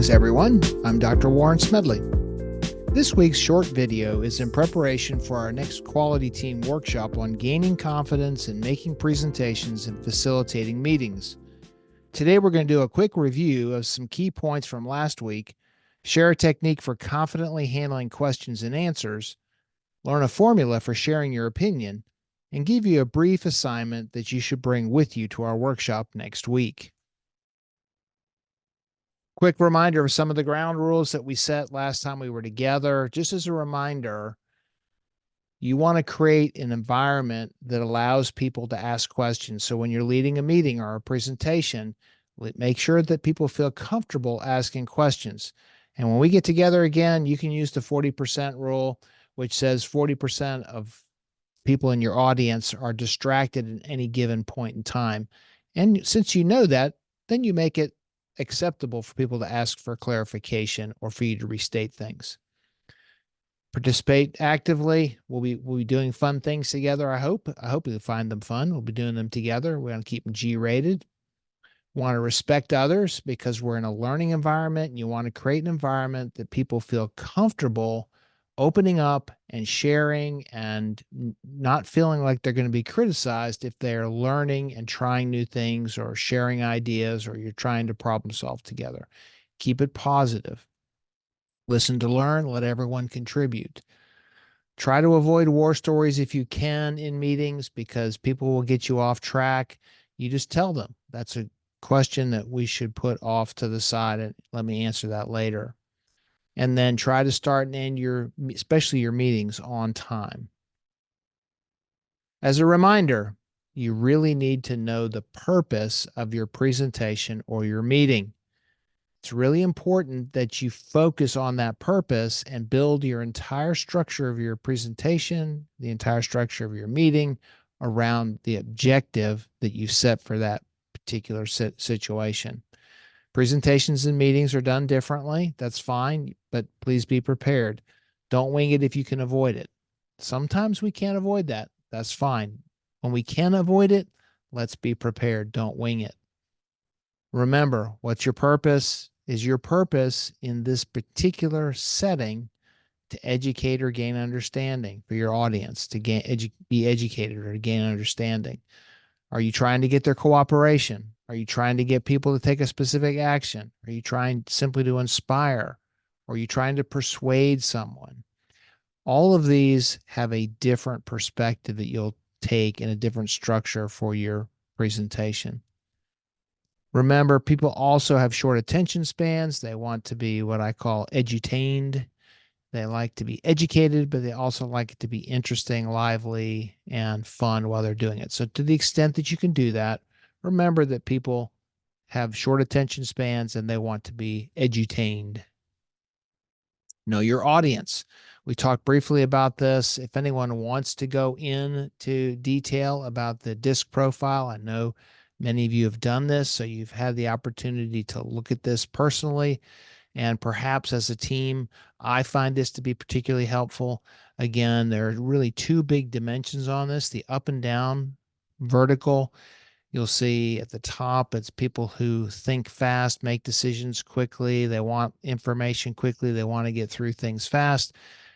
Greetings, everyone. I'm Dr. Warren Smedley. This week's short video is in preparation for our next quality team workshop on gaining confidence in making presentations and facilitating meetings. Today, we're going to do a quick review of some key points from last week, share a technique for confidently handling questions and answers, learn a formula for sharing your opinion, and give you a brief assignment that you should bring with you to our workshop next week. Quick reminder of some of the ground rules that we set last time we were together. Just as a reminder, you want to create an environment that allows people to ask questions. So when you're leading a meeting or a presentation, make sure that people feel comfortable asking questions. And when we get together again, you can use the 40% rule, which says 40% of people in your audience are distracted at any given point in time. And since you know that, then you make it acceptable for people to ask for clarification or for you to restate things. Participate actively. We'll be doing fun things together, I hope. I hope you'll find them fun. We'll be doing them together. We're going to keep them G-rated. Want to respect others because we're in a learning environment, and you want to create an environment that people feel comfortable opening up and sharing and not feeling like they're going to be criticized if they're learning and trying new things or sharing ideas or you're trying to problem solve together. Keep it positive. Listen to learn, let everyone contribute. Try to avoid war stories if you can in meetings because people will get you off track. You just tell them that's a question that we should put off to the side and let me answer that later. And then try to start and end especially your meetings on time. As a reminder, you really need to know the purpose of your presentation or your meeting. It's really important that you focus on that purpose and build your entire structure of your presentation, the entire structure of your meeting around the objective that you set for that particular situation. Presentations and meetings are done differently. That's fine, but please be prepared. Don't wing it if you can avoid it. Sometimes we can't avoid that. That's fine. When we can avoid it, let's be prepared. Don't wing it. Remember, what's your purpose? Is your purpose in this particular setting to educate or gain understanding for your audience, to be educated or to gain understanding? Are you trying to get their cooperation? Are you trying to get people to take a specific action? Are you trying simply to inspire? Or are you trying to persuade someone? All of these have a different perspective that you'll take in a different structure for your presentation. Remember, people also have short attention spans. They want to be what I call edutained. They like to be educated, but they also like it to be interesting, lively, and fun while they're doing it. So to the extent that you can do that, remember that people have short attention spans and they want to be edutained. Know your audience. We talked briefly about this. If anyone wants to go into detail about the DISC profile, I know many of you have done this, so you've had the opportunity to look at this personally. And perhaps as a team, I find this to be particularly helpful. Again, there are really two big dimensions on this, the up and down vertical. You'll see at the top, it's people who think fast, make decisions quickly. They want information quickly. They want to get through things fast.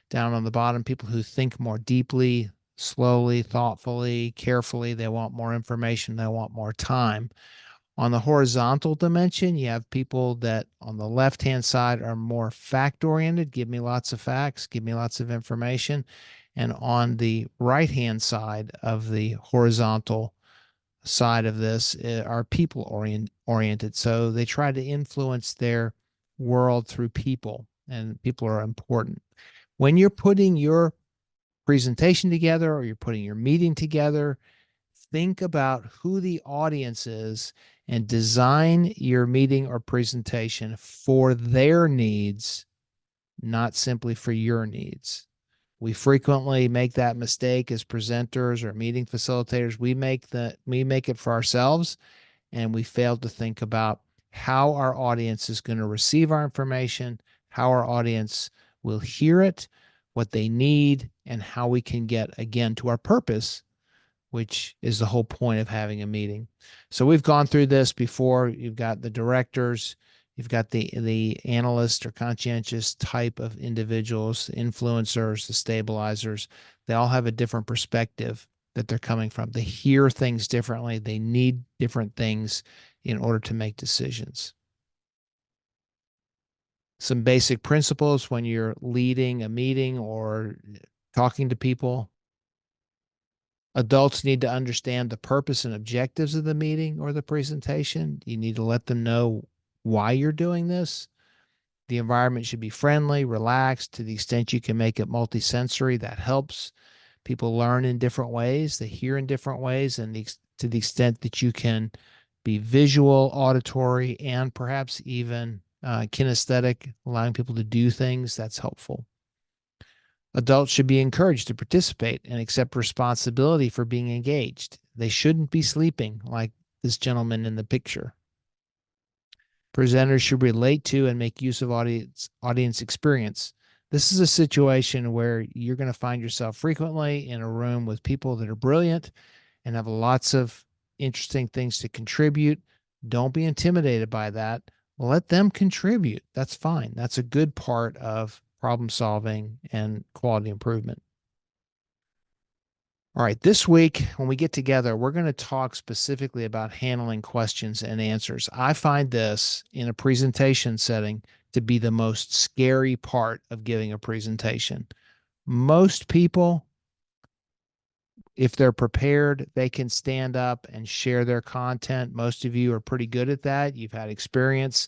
Down on the bottom, people who think more deeply, slowly, thoughtfully, carefully. They want more information. They want more time. On the horizontal dimension, you have people that on the left-hand side are more fact-oriented. Give me lots of facts. Give me lots of information. And on the right-hand side of the horizontal side of this are people-oriented. So they try to influence their world through people, and people are important. When you're putting your presentation together or you're putting your meeting together, think about who the audience is and design your meeting or presentation for their needs, not simply for your needs. We frequently make that mistake as presenters or meeting facilitators. We make it for ourselves, and we fail to think about how our audience is going to receive our information, how our audience will hear it, what they need, and how we can get, again, to our purpose, which is the whole point of having a meeting. So we've gone through this before. You've got the directors, You've got the analyst or conscientious type of individuals, the influencers, the stabilizers. They all have a different perspective that they're coming from. They hear things differently. They need different things in order to make decisions. Some basic principles when you're leading a meeting or talking to people. Adults need to understand the purpose and objectives of the meeting or the presentation. You need to let them know why you're doing this. The environment should be friendly, relaxed, to the extent you can make it multisensory. That helps. People learn in different ways, they hear in different ways, and to the extent that you can be visual, auditory, and perhaps even kinesthetic, allowing people to do things, that's helpful. Adults should be encouraged to participate and accept responsibility for being engaged. They shouldn't be sleeping like this gentleman in the picture. Presenters should relate to and make use of audience experience. This is a situation where you're going to find yourself frequently in a room with people that are brilliant and have lots of interesting things to contribute. Don't be intimidated by that. Let them contribute. That's fine. That's a good part of problem solving and quality improvement. All right, this week when we get together, we're going to talk specifically about handling questions and answers. I find this in a presentation setting to be the most scary part of giving a presentation. Most people, if they're prepared, they can stand up and share their content. Most of you are pretty good at that. You've had experience.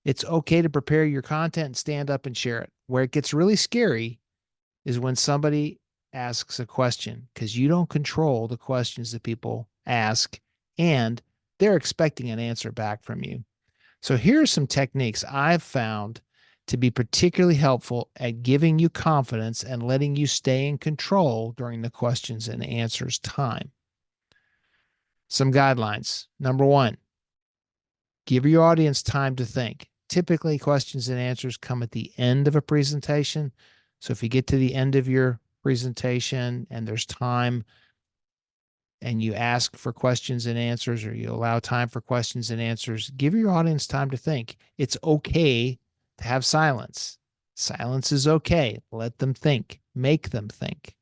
It's okay to prepare your content and stand up and share it. Where it gets really scary is when somebody asks a question, because you don't control the questions that people ask and they're expecting an answer back from you. So here are some techniques I've found to be particularly helpful at giving you confidence and letting you stay in control during the questions and answers time. Some guidelines. Number one, give your audience time to think. Typically, questions and answers come at the end of a presentation. So if you get to the end of your presentation and there's time and you ask for questions and answers, or you allow time for questions and answers, give your audience time to think. It's okay to have silence. Silence is okay. Let them think. Make them think.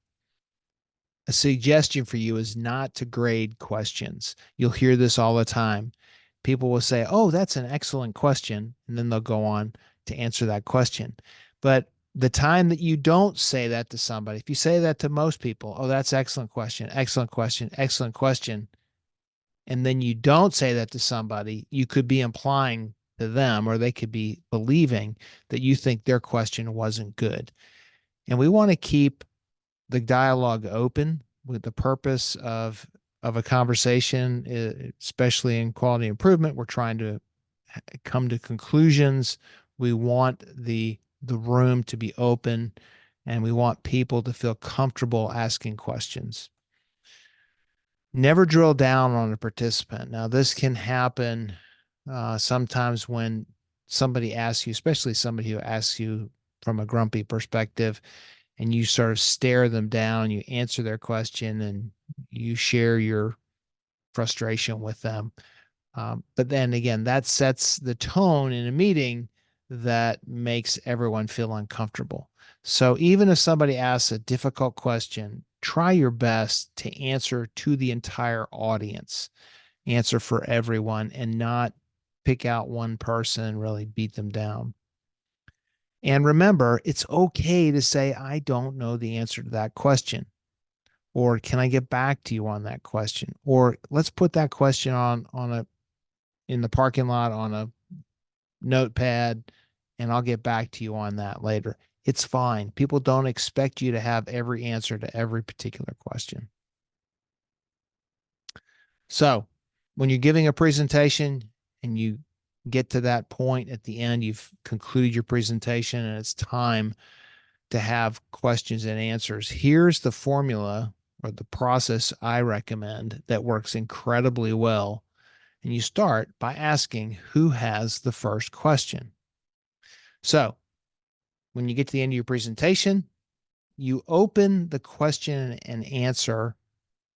A suggestion for you is not to grade questions. You'll hear this all the time. People will say, "Oh, that's an excellent question," and then they'll go on to answer that question. But the time that you don't say that to somebody, if you say that to most people, "Oh, that's excellent question, excellent question, excellent question," and then you don't say that to somebody, you could be implying to them, or they could be believing that you think their question wasn't good. And we want to keep the dialogue open with the purpose of a conversation, especially in quality improvement. We're trying to come to conclusions. We want the room to be open, and we want people to feel comfortable asking questions. Never drill down on a participant. Now, this can happen sometimes when somebody asks you, especially somebody who asks you from a grumpy perspective, and you sort of stare them down, you answer their question, and you share your frustration with them. But then again, that sets the tone in a meeting that makes everyone feel uncomfortable. So even if somebody asks a difficult question, try your best to answer to the entire audience, answer for everyone, and not pick out one person and really beat them down. And remember, it's okay to say, "I don't know the answer to that question." Or, "Can I get back to you on that question?" Or, "Let's put that question in the parking lot on a notepad, and I'll get back to you on that later." It's fine. People don't expect you to have every answer to every particular question. So when you're giving a presentation and you get to that point at the end, you've concluded your presentation and it's time to have questions and answers. Here's the formula or the process I recommend that works incredibly well. And you start by asking, who has the first question? So when you get to the end of your presentation, you open the question and answer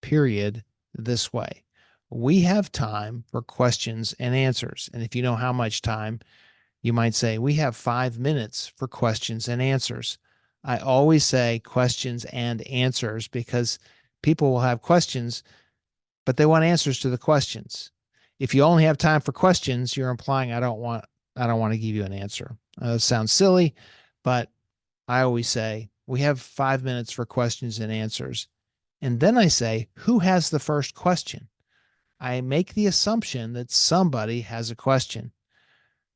period this way. We have time for questions and answers. And if you know how much time, You might say, we have 5 minutes for questions and answers. I always say questions and answers because people will have questions, but they want answers to the questions. If you only have time for questions, you're implying I don't want to give you an answer. It sounds silly, but I always say we have 5 minutes for questions and answers. And then I say, who has the first question? I make the assumption that somebody has a question.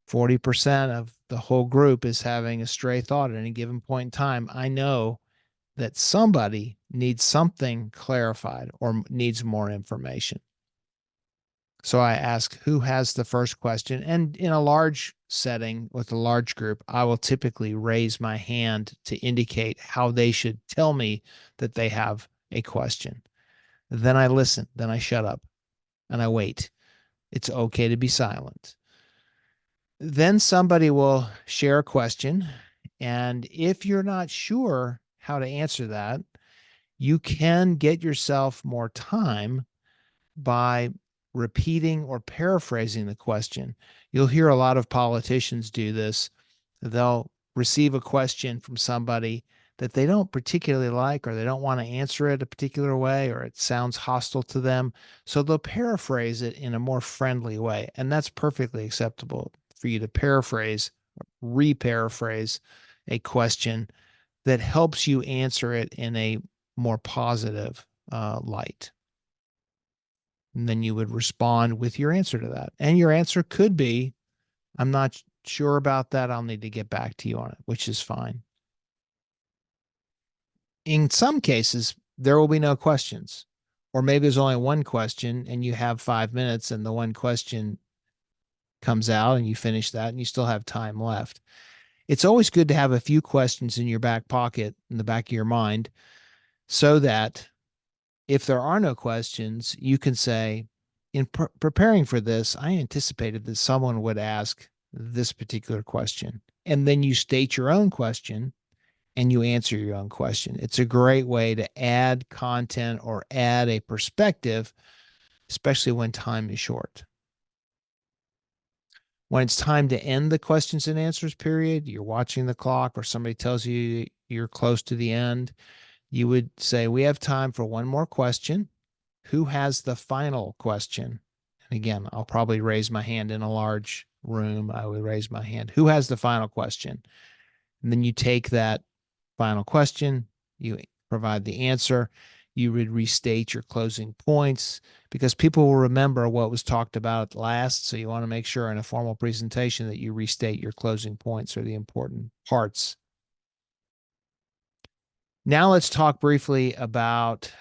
40% of the whole group is having a stray thought at any given point in time. I know that somebody needs something clarified or needs more information. So I ask who has the first question. And in a large setting with a large group, I will typically raise my hand to indicate how they should tell me that they have a question. Then I listen, then I shut up and I wait. It's okay to be silent. Then somebody will share a question. And if you're not sure how to answer that, you can get yourself more time by repeating or paraphrasing the question. You'll hear a lot of politicians do this. They'll receive a question from somebody that they don't particularly like, or they don't want to answer it a particular way, or it sounds hostile to them. So they'll paraphrase it in a more friendly way. And that's perfectly acceptable for you to paraphrase, re-paraphrase a question that helps you answer it in a more positive light. And then you would respond with your answer to that. And your answer could be, I'm not sure about that. I'll need to get back to you on it, which is fine. In some cases, there will be no questions. Or maybe there's only one question and you have 5 minutes and the one question comes out and you finish that and you still have time left. It's always good to have a few questions in your back pocket, in the back of your mind, so that if there are no questions, you can say, in preparing for this, I anticipated that someone would ask this particular question. And then you state your own question and you answer your own question. It's a great way to add content or add a perspective, especially when time is short. When it's time to end the questions and answers period, you're watching the clock or somebody tells you you're close to the end, you would say, we have time for one more question. Who has the final question? And again, I'll probably raise my hand in a large room. I would raise my hand. Who has the final question? And then you take that final question, you provide the answer, you would restate your closing points because people will remember what was talked about last. So you want to make sure in a formal presentation that you restate your closing points or the important parts. Now let's talk briefly about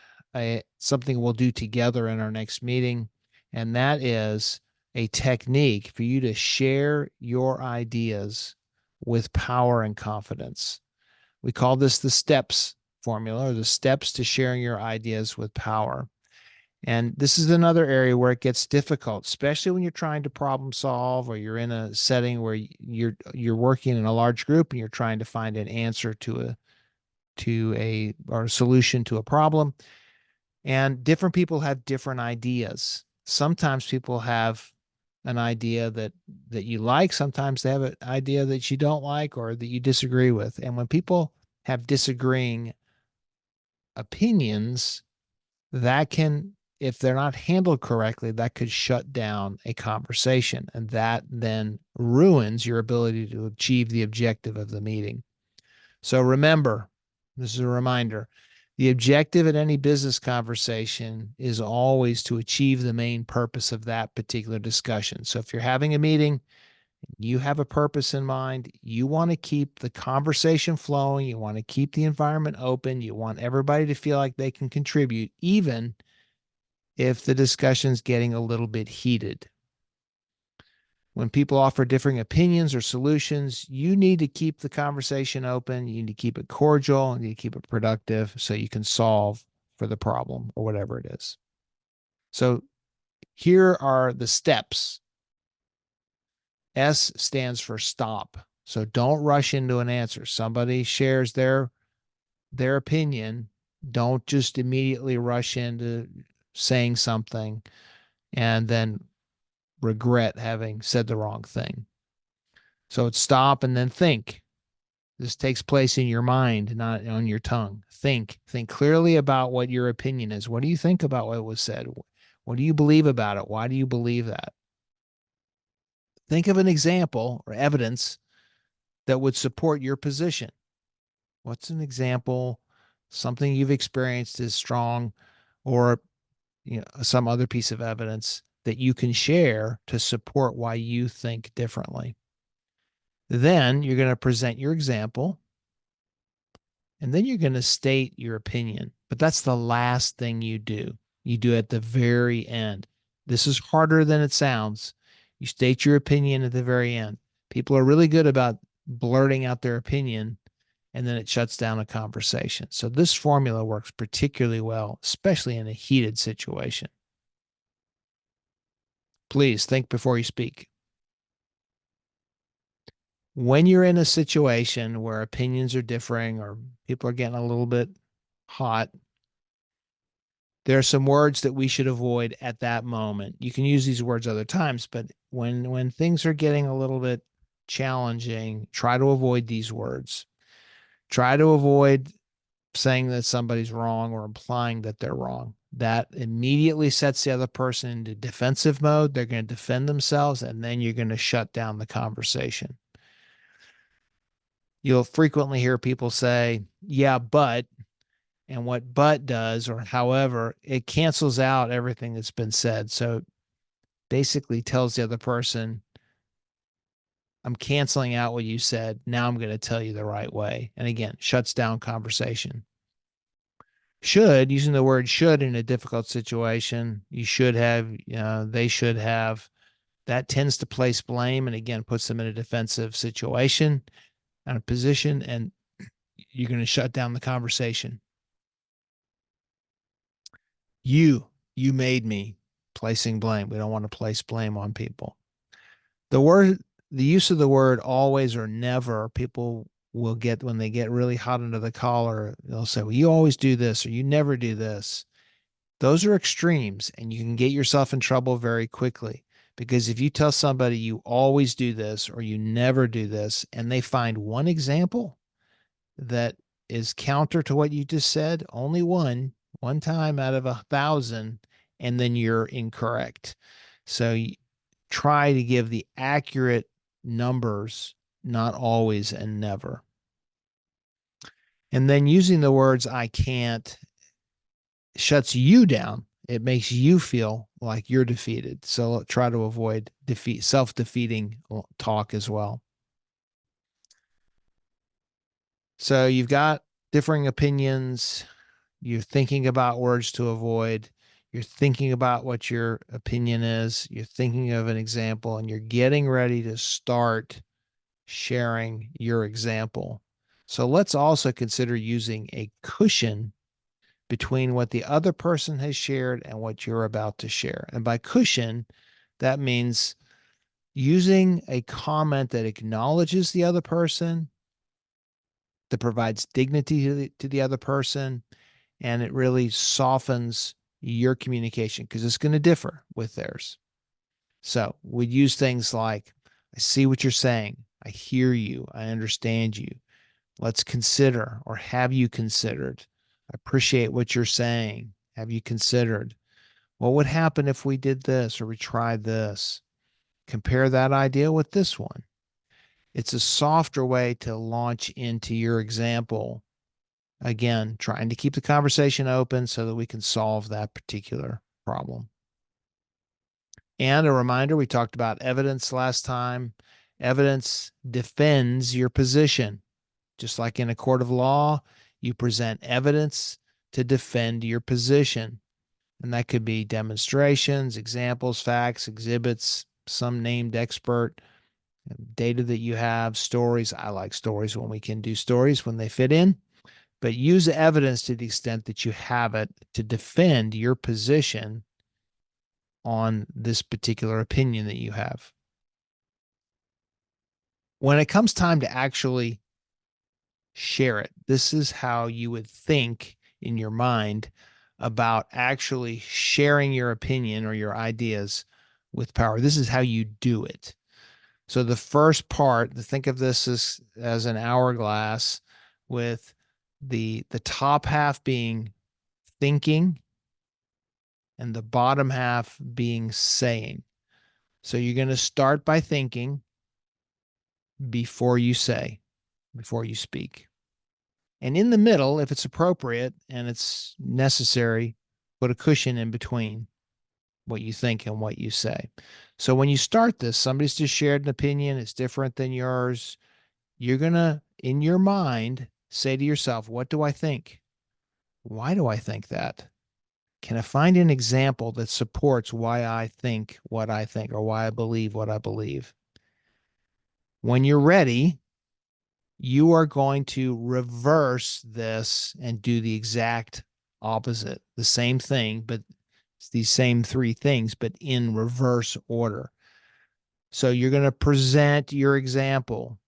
something we'll do together in our next meeting, and that is a technique for you to share your ideas with power and confidence. We call this the STEPS formula, or the steps to sharing your ideas with power. And this is another area where it gets difficult, especially when you're trying to problem solve or you're in a setting where you're working in a large group and you're trying to find an answer to a or a solution to a problem. And different people have different ideas. Sometimes people have an idea that you like, sometimes they have an idea that you don't like or that you disagree with. And when people have disagreeing opinions, that can, if they're not handled correctly, that could shut down a conversation. And that then ruins your ability to achieve the objective of the meeting. So remember, this is a reminder, the objective in any business conversation is always to achieve the main purpose of that particular discussion. So if you're having a meeting, you have a purpose in mind, you want to keep the conversation flowing, you want to keep the environment open, you want everybody to feel like they can contribute, even if the discussion's getting a little bit heated. When people offer differing opinions or solutions, you need to keep the conversation open. You need to keep it cordial. You need to keep it productive so you can solve for the problem or whatever it is. So here are the steps. S stands for stop. So don't rush into an answer. Somebody shares their opinion. Don't just immediately rush into saying something and then regret having said the wrong thing. So it's stop and then think. This takes place in your mind, not on your tongue. Think clearly about what your opinion is. What do you think about what was said? What do you believe about it? Why do you believe that? Think of an example or evidence that would support your position. What's an example? Something you've experienced is strong, or some other piece of evidence that you can share to support why you think differently. Then you're going to present your example, and then you're going to state your opinion. But that's the last thing you do. You do it at the very end. This is harder than it sounds. You state your opinion at the very end. People are really good about blurting out their opinion, and then it shuts down a conversation. So this formula works particularly well, especially in a heated situation. Please think before you speak. When you're in a situation where opinions are differing or people are getting a little bit hot, there are some words that we should avoid at that moment. You can use these words other times, but when things are getting a little bit challenging, try to avoid these words. Try to avoid saying that somebody's wrong or implying that they're wrong. That immediately sets the other person into defensive mode. They're going to defend themselves, and then you're going to shut down the conversation. You'll frequently hear people say, yeah, but, and what but does, or however, it cancels out everything that's been said. So basically tells the other person, I'm canceling out what you said. Now I'm going to tell you the right way. And again, shuts down conversation. Should, using the word should in a difficult situation, you should have, they should have, that tends to place blame and again puts them in a defensive situation and a position, and you're going to shut down the conversation. You made me, placing blame. We don't want to place blame on people. The word, the use of the word always or never, people will get when they get really hot under the collar. They'll say, well, you always do this or you never do this. Those are extremes, and you can get yourself in trouble very quickly. Because if you tell somebody you always do this or you never do this, and they find one example that is counter to what you just said, only one time out of 1,000, and then you're incorrect. So try to give the accurate numbers, not always and never. And then using the words I can't shuts you down. It makes you feel like you're defeated. So try to avoid self-defeating talk as well. So you've got differing opinions. You're thinking about words to avoid. You're thinking about what your opinion is. You're thinking of an example, and you're getting ready to start sharing your example. So let's also consider using a cushion between what the other person has shared and what you're about to share. And by cushion, that means using a comment that acknowledges the other person, that provides dignity to the other person, and it really softens your communication because it's going to differ with theirs. So we'd use things like, I see what you're saying. I hear you. I understand you. Let's consider, or have you considered? I appreciate what you're saying. Have you considered? What would happen if we did this or we tried this? Compare that idea with this one. It's a softer way to launch into your example. Again, trying to keep the conversation open so that we can solve that particular problem. And a reminder, we talked about evidence last time. Evidence defends your position. Just like in a court of law, you present evidence to defend your position. And that could be demonstrations, examples, facts, exhibits, some named expert, data that you have, stories. I like stories when we can do stories when they fit in, but use evidence to the extent that you have it to defend your position on this particular opinion that you have. When it comes time to actually share it, this is how you would think in your mind about actually sharing your opinion or your ideas with power. This is how you do it. So the first part, think of this as an hourglass with the top half being thinking and the bottom half being saying. So you're going to start by thinking before you say, before you speak. And in the middle, if it's appropriate and it's necessary, put a cushion in between what you think and what you say. So when you start this, somebody's just shared an opinion, it's different than yours. You're going to, in your mind, say to yourself, what do I think? Why do I think that? Can I find an example that supports why I think what I think or why I believe what I believe? When you're ready, you are going to reverse this and do the exact opposite, the same thing, but it's these same three things, but in reverse order. So you're going to present your example.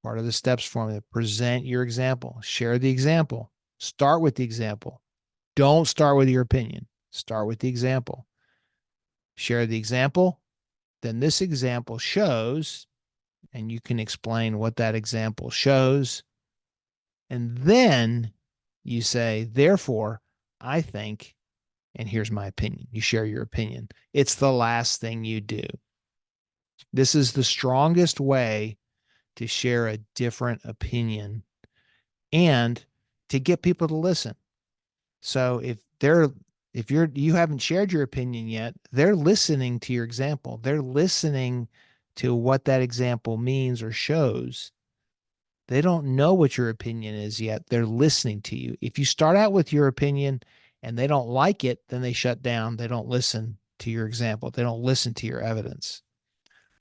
Part of the steps formula, present your example, share the example, start with the example. Don't start with your opinion. Start with the example. Share the example. Then this example shows, and you can explain what that example shows. And then you say, therefore, I think, and here's my opinion. You share your opinion. It's the last thing you do. This is the strongest way to share a different opinion and to get people to listen. So if you haven't shared your opinion yet, they're listening to your example. They're listening to what that example means or shows. They don't know what your opinion is yet. They're listening to you. If you start out with your opinion and they don't like it, then they shut down. They don't listen to your example. They don't listen to your evidence.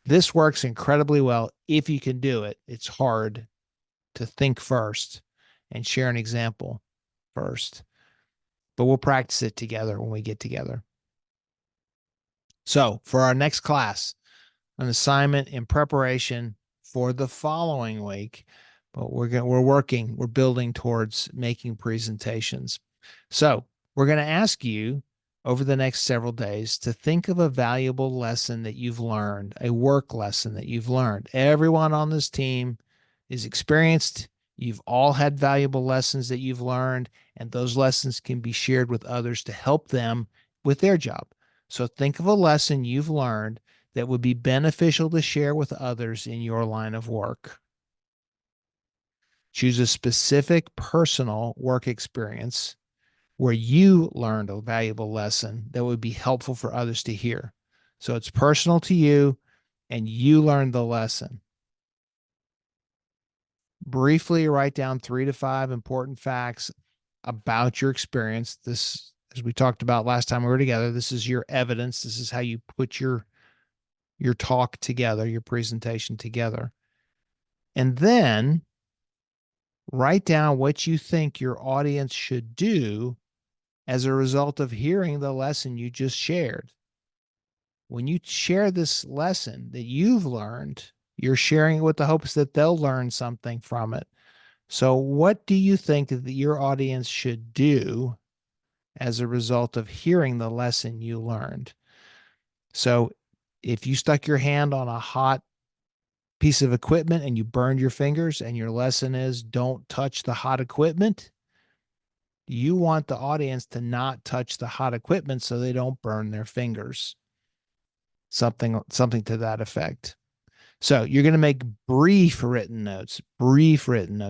This works incredibly well if you can do it. It's hard to think first and share an example first, but we'll practice it together when we get together. So for our next class, an assignment in preparation for the following week, but we're building towards making presentations. So we're going to ask you over the next several days to think of a valuable lesson that you've learned, a work lesson that you've learned. Everyone on this team is experienced. You've all had valuable lessons that you've learned, and those lessons can be shared with others to help them with their job. So think of a lesson you've learned that would be beneficial to share with others in your line of work. Choose a specific personal work experience where you learned a valuable lesson that would be helpful for others to hear. So it's personal to you and you learned the lesson. Briefly write down 3 to 5 important facts about your experience. This, as we talked about last time we were together, this is your evidence. This is how you put your talk together, your presentation together. And then write down what you think your audience should do as a result of hearing the lesson you just shared. When you share this lesson that you've learned, you're sharing it with the hopes that they'll learn something from it. So, what do you think that your audience should do as a result of hearing the lesson you learned? So, if you stuck your hand on a hot piece of equipment and you burned your fingers, and your lesson is don't touch the hot equipment, you want the audience to not touch the hot equipment so they don't burn their fingers. Something to that effect. So you're going to make brief written notes,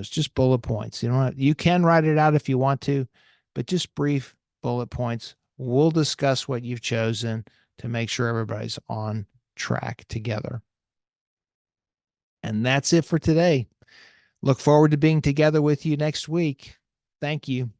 just bullet points. You can write it out if you want to, but just brief bullet points. We'll discuss what you've chosen to make sure everybody's on track together. And that's it for today. Look forward to being together with you next week. Thank you.